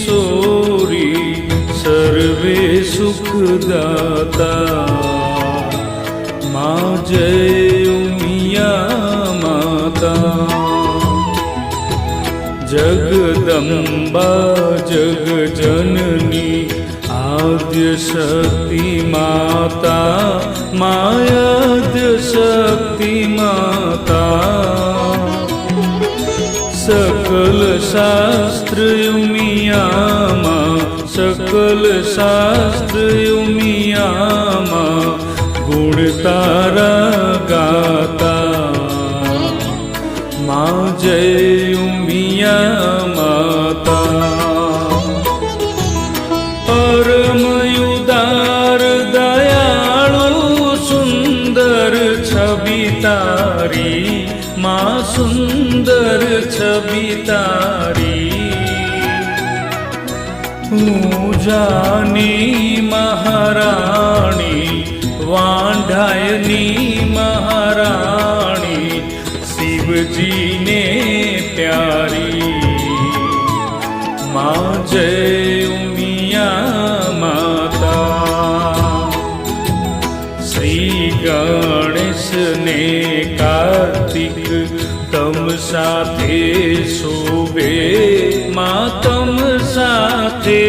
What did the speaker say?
किशोरी सर्वे सुखदाता। माँ जय उमिया माता। जगदम्बा जगजननी आद्य शक्ति माता। मायाद्य शक्ति माता। सकल शास्त्र उमिया माँ। सकल शास्त्र उमिया माँ। गुण तारा गाता। माँ जय उमिया माता। परम उदार दयालु सुंदर छवि तारी। माँ सुंदर छवि तारी। पूजानी महारानी वांढायनी महारानी शिव जी ने प्यारी। माँ जय उमिया माता। श्री गणेश ने कार्तिक तम साथे शोभे। माँ तम साथे